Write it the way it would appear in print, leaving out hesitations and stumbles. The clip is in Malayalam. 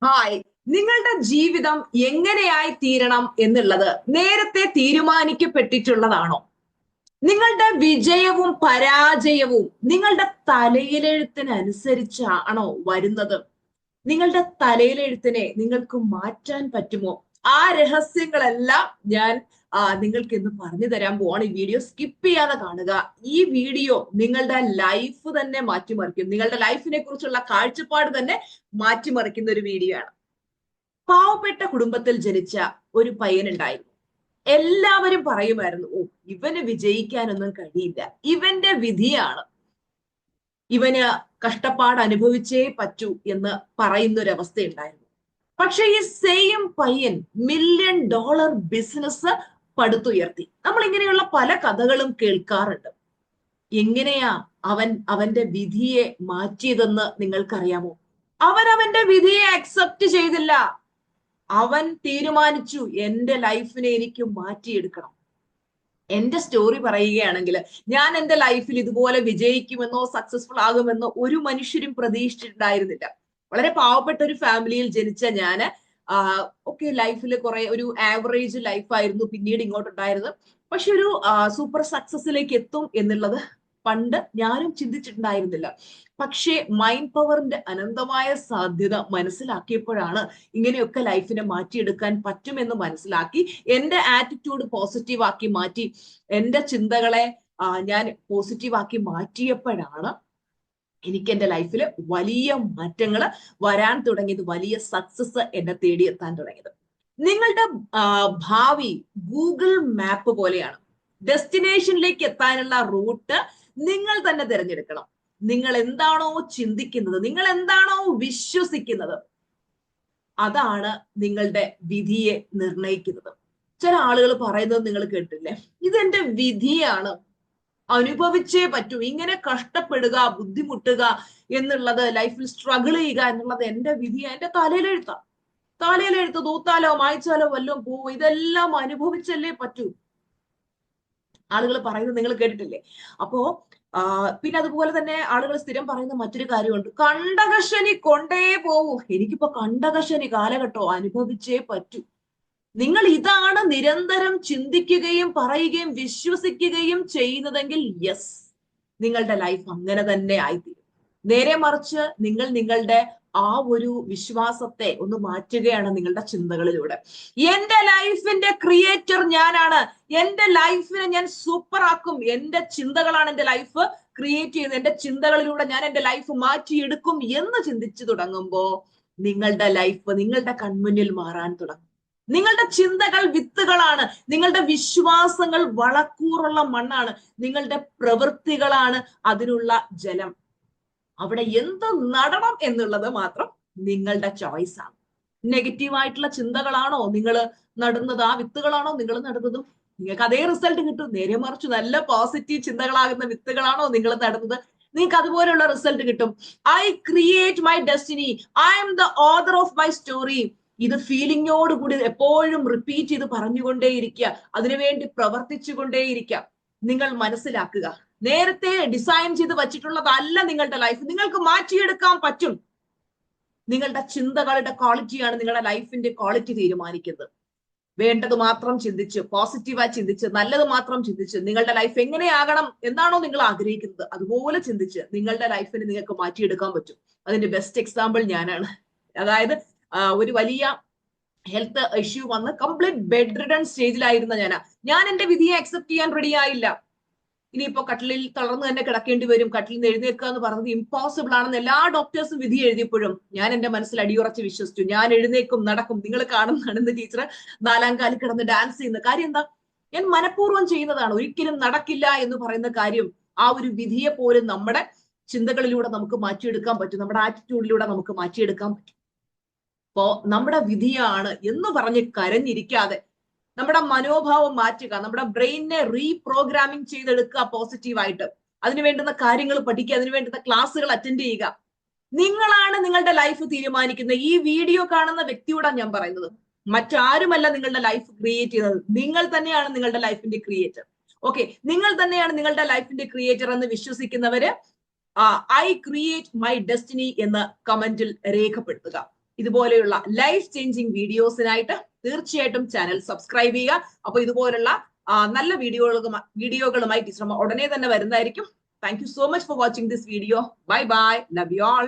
ഹായ്. നിങ്ങളുടെ ജീവിതം എങ്ങനെയായി തീരണം എന്നുള്ളത് നേരത്തെ തീരുമാനിക്കപ്പെട്ടിട്ടുള്ളതാണോ? നിങ്ങളുടെ വിജയവും പരാജയവും നിങ്ങളുടെ തലയിലെഴുത്തിനനുസരിച്ചാണോ വരുന്നത്? നിങ്ങളുടെ തലയിലെഴുത്തിനെ നിങ്ങൾക്ക് മാറ്റാൻ പറ്റുമോ? ആ രഹസ്യങ്ങളെല്ലാം ഞാൻ നിങ്ങൾക്ക് ഇന്ന് പറഞ്ഞു തരാൻ പോവാണ്. ഈ വീഡിയോ സ്കിപ്പ് ചെയ്യാതെ കാണുക. ഈ വീഡിയോ നിങ്ങളുടെ ലൈഫ് തന്നെ മാറ്റിമറിക്കും. നിങ്ങളുടെ ലൈഫിനെ കുറിച്ചുള്ള കാഴ്ചപ്പാട് തന്നെ മാറ്റിമറിക്കുന്ന ഒരു വീഡിയോ ആണ്. പാവപ്പെട്ട കുടുംബത്തിൽ ജനിച്ച ഒരു പയ്യനുണ്ടായിരുന്നു. എല്ലാവരും പറയുമായിരുന്നു, ഓ, ഇവന് വിജയിക്കാനൊന്നും കഴിയില്ല, ഇവന്റെ വിധിയാണ്, ഇവന് കഷ്ടപ്പാട് അനുഭവിച്ചേ പറ്റൂ എന്ന് പറയുന്നൊരവസ്ഥ ഉണ്ടായിരുന്നു. പക്ഷെ ഈ സെയിം പയ്യൻ $1,000,000 ബിസിനസ് പടുത്തുയർത്തി. നമ്മൾ ഇങ്ങനെയുള്ള പല കഥകളും കേൾക്കാറുണ്ട്. എങ്ങനെയാ അവന്റെ വിധിയെ മാറ്റിയതെന്ന് നിങ്ങൾക്കറിയാമോ? അവന്റെ വിധിയെ അക്സെപ്റ്റ് ചെയ്തില്ല. അവൻ തീരുമാനിച്ചു, എന്റെ ലൈഫിനെ എനിക്ക് മാറ്റിയെടുക്കണം. എന്റെ സ്റ്റോറി പറയുകയാണെങ്കിൽ, ഞാൻ എന്റെ ലൈഫിൽ ഇതുപോലെ വിജയിക്കുമെന്നോ സക്സസ്ഫുൾ ആകുമെന്നോ ഒരു മനുഷ്യരും പ്രതീക്ഷിച്ചിട്ടുണ്ടായിരുന്നില്ല. വളരെ പാവപ്പെട്ട ഒരു ഫാമിലിയിൽ ജനിച്ച ഞാന് ഒക്കെ ലൈഫിൽ കുറെ ഒരു ആവറേജ് ലൈഫായിരുന്നു പിന്നീട് ഇങ്ങോട്ടുണ്ടായിരുന്നത്. പക്ഷെ ഒരു സൂപ്പർ സക്സസിലേക്ക് എത്തും എന്നുള്ളത് പണ്ട് ഞാനും ചിന്തിച്ചിട്ടുണ്ടായിരുന്നില്ല. പക്ഷേ മൈൻഡ് പവറിന്റെ അനന്തമായ സാധ്യത മനസ്സിലാക്കിയപ്പോഴാണ് ഇങ്ങനെയൊക്കെ ലൈഫിനെ മാറ്റിയെടുക്കാൻ പറ്റുമെന്ന് മനസ്സിലാക്കി എന്റെ ആറ്റിറ്റ്യൂഡ് പോസിറ്റീവ് ആക്കി മാറ്റി, എന്റെ ചിന്തകളെ ഞാൻ പോസിറ്റീവ് ആക്കി മാറ്റിയപ്പോഴാണ് എനിക്ക് എന്റെ ലൈഫിൽ വലിയ മാറ്റങ്ങൾ വരാൻ തുടങ്ങിയത്, വലിയ സക്സസ് എന്നെ തേടിയെത്താൻ തുടങ്ങിയത്. നിങ്ങളുടെ ഭാവി ഗൂഗിൾ മാപ്പ് പോലെയാണ്. ഡെസ്റ്റിനേഷനിലേക്ക് എത്താനുള്ള റൂട്ട് നിങ്ങൾ തന്നെ തിരഞ്ഞെടുക്കണം. നിങ്ങൾ എന്താണോ ചിന്തിക്കുന്നത്, നിങ്ങൾ എന്താണോ വിശ്വസിക്കുന്നത്, അതാണ് നിങ്ങളുടെ വിധിയെ നിർണയിക്കുന്നത്. ചില ആളുകൾ പറയുന്നത് നിങ്ങൾ കേട്ടില്ലേ, ഇതെന്റെ വിധിയാണ്, അനുഭവിച്ചേ പറ്റൂ, ഇങ്ങനെ കഷ്ടപ്പെടുക, ബുദ്ധിമുട്ടുക എന്നുള്ളത്, ലൈഫിൽ സ്ട്രഗിൾ ചെയ്യുക എന്നുള്ളത് എന്റെ വിധിയാ, എന്റെ തലയിലെഴുത്ത് തൂത്താലോ മായ്ച്ചാലോ വല്ലതും പോവും, ഇതെല്ലാം അനുഭവിച്ചല്ലേ പറ്റൂ. ആളുകൾ പറയുന്നത് നിങ്ങൾ കേട്ടിട്ടില്ലേ? അപ്പോ പിന്നെ അതുപോലെ തന്നെ ആളുകൾ സ്ഥിരം പറയുന്ന മറ്റൊരു കാര്യമുണ്ട്, കണ്ടകശനി കൊണ്ടേ പോവൂ. എനിക്കിപ്പോ കണ്ടകശനി കാലഘട്ടം, അനുഭവിച്ചേ പറ്റൂ. നിങ്ങൾ ഇതാണ് നിരന്തരം ചിന്തിക്കുകയും പറയുകയും വിശ്വസിക്കുകയും ചെയ്യുന്നതെങ്കിൽ യെസ്, നിങ്ങളുടെ ലൈഫ് അങ്ങനെ തന്നെ ആയിത്തീരും. നേരെ മറിച്ച് നിങ്ങൾ നിങ്ങളുടെ ആ ഒരു വിശ്വാസത്തെ ഒന്ന് മാറ്റുകയാണ് നിങ്ങളുടെ ചിന്തകളിലൂടെ. എന്റെ ലൈഫിന്റെ ക്രിയേറ്റർ ഞാനാണ്, എന്റെ ലൈഫിനെ ഞാൻ സൂപ്പർ ആക്കും, എന്റെ ചിന്തകളാണ് എന്റെ ലൈഫ് ക്രിയേറ്റ് ചെയ്യുന്നത്, എന്റെ ചിന്തകളിലൂടെ ഞാൻ എന്റെ ലൈഫ് മാറ്റിയെടുക്കും എന്ന് ചിന്തിച്ചു തുടങ്ങുമ്പോ നിങ്ങളുടെ ലൈഫ് നിങ്ങളുടെ കൺമുന്നിൽ മാറാൻ തുടങ്ങും. നിങ്ങളുടെ ചിന്തകൾ വിത്തുകളാണ്, നിങ്ങളുടെ വിശ്വാസങ്ങൾ വളക്കൂറുള്ള മണ്ണാണ്, നിങ്ങളുടെ പ്രവൃത്തികളാണ് അതിനുള്ള ജലം. അവിടെ എന്ത് നടണം എന്നുള്ളത് മാത്രം നിങ്ങളുടെ ചോയ്സ് ആണ്. നെഗറ്റീവ് ആയിട്ടുള്ള ചിന്തകളാണോ നിങ്ങൾ നടുന്നത്, ആ വിത്തുകളാണോ നിങ്ങൾ നടുന്നതും, നിങ്ങൾക്ക് അതേ റിസൾട്ട് കിട്ടും. നേരെ മറിച്ച് നല്ല പോസിറ്റീവ് ചിന്തകളാകുന്ന വിത്തുകളാണോ നിങ്ങൾ നടുന്നത്, നിങ്ങൾക്ക് അതുപോലെയുള്ള റിസൾട്ട് കിട്ടും. I create my destiny, I M the author of my story. ഇത് ഫീലിങ്ങോട് കൂടി എപ്പോഴും റിപ്പീറ്റ് ചെയ്ത് പറഞ്ഞുകൊണ്ടേയിരിക്കുക, അതിനുവേണ്ടി പ്രവർത്തിച്ചുകൊണ്ടേയിരിക്കുക. നിങ്ങൾ മനസ്സിലാക്കുക, നേരത്തെ ഡിസൈൻ ചെയ്ത് വച്ചിട്ടുള്ളതല്ല നിങ്ങളുടെ ലൈഫ്, നിങ്ങൾക്ക് മാറ്റിയെടുക്കാൻ പറ്റും. നിങ്ങളുടെ ചിന്തകളുടെ ക്വാളിറ്റിയാണ് നിങ്ങളുടെ ലൈഫിന്റെ ക്വാളിറ്റി തീരുമാനിക്കുന്നത്. വേണ്ടത് മാത്രം ചിന്തിച്ച്, പോസിറ്റീവായി ചിന്തിച്ച്, നല്ലത് മാത്രം ചിന്തിച്ച്, നിങ്ങളുടെ ലൈഫ് എങ്ങനെയാകണം എന്നാണോ നിങ്ങൾ ആഗ്രഹിക്കുന്നത് അതുപോലെ ചിന്തിച്ച് നിങ്ങളുടെ ലൈഫിനെ നിങ്ങൾക്ക് മാറ്റിയെടുക്കാൻ പറ്റും. അതിന്റെ ബെസ്റ്റ് എക്സാമ്പിൾ ഞാനാണ്. അതായത് ഒരു വലിയ ഹെൽത്ത് ഇഷ്യൂ വന്ന് കംപ്ലീറ്റ് ബെഡ് റിഡൺ സ്റ്റേജിലായിരുന്ന ഞാൻ എന്റെ വിധിയെ അക്സെപ്റ്റ് ചെയ്യാൻ റെഡി ആയില്ല. ഇനിയിപ്പോ കട്ടിലിൽ തളർന്നു തന്നെ കിടക്കേണ്ടി വരും, കട്ടിലിൽ നിന്ന് എഴുന്നേൽക്കുക എന്ന് പറഞ്ഞത് ഇമ്പോസിബിൾ ആണെന്ന് എല്ലാ ഡോക്ടേഴ്സും വിധി എഴുതിയപ്പോഴും ഞാൻ എന്റെ മനസ്സിൽ അടിയുറച്ച് വിശ്വസിച്ചു, ഞാൻ എഴുന്നേക്കും, നടക്കും. നിങ്ങൾ കാണുന്നതാണ് ടീച്ചർ 4-ാം കാലിൽ കിടന്ന് ഡാൻസ് ചെയ്യുന്ന കാര്യം. എന്താ, ഞാൻ മനഃപൂർവ്വം ചെയ്യുന്നതാണ്. ഒരിക്കലും നടക്കില്ല എന്ന് പറയുന്ന കാര്യം, ആ ഒരു വിധിയെ പോലും നമ്മുടെ ചിന്തകളിലൂടെ നമുക്ക് മാറ്റിയെടുക്കാൻ പറ്റും, നമ്മുടെ ആറ്റിറ്റ്യൂഡിലൂടെ നമുക്ക് മാറ്റിയെടുക്കാൻ പറ്റും. അപ്പോ നമ്മുടെ വിധിയാണ് എന്ന് പറഞ്ഞ് കരഞ്ഞിരിക്കാതെ നമ്മുടെ മനോഭാവം മാറ്റുക, നമ്മുടെ ബ്രെയിനിനെ റീപ്രോഗ്രാമിംഗ് ചെയ്തെടുക്കുക പോസിറ്റീവായിട്ട്. അതിനു വേണ്ടുന്ന കാര്യങ്ങൾ പഠിക്കുക, അതിനു വേണ്ടുന്ന ക്ലാസ്സുകൾ അറ്റൻഡ് ചെയ്യുക. നിങ്ങളാണ് നിങ്ങളുടെ ലൈഫ് തീരുമാനിക്കുന്നത്. ഈ വീഡിയോ കാണുന്ന വ്യക്തിയോടാണ് ഞാൻ പറയുന്നത്, മറ്റാരുമല്ല നിങ്ങളുടെ ലൈഫ് ക്രിയേറ്റ് ചെയ്യുന്നത്, നിങ്ങൾ തന്നെയാണ് നിങ്ങളുടെ ലൈഫിന്റെ ക്രിയേറ്റർ. ഓക്കെ, നിങ്ങൾ തന്നെയാണ് നിങ്ങളുടെ ലൈഫിന്റെ ക്രിയേറ്റർ എന്ന് വിശ്വസിക്കുന്നവര് ഐ ക്രിയേറ്റ് മൈ ഡെസ്റ്റിനി എന്ന് കമന്റിൽ രേഖപ്പെടുത്തുക. ഇതുപോലെയുള്ള ലൈഫ് ചേഞ്ചിങ് വീഡിയോസിനായിട്ട് തീർച്ചയായിട്ടും ചാനൽ സബ്സ്ക്രൈബ് ചെയ്യുക. അപ്പൊ ഇതുപോലുള്ള നല്ല വീഡിയോകളുമായി ടീച്ചർ ഉടനെ തന്നെ വരുന്നതായിരിക്കും. Thank you so much for watching this video. Bye bye. Love you all.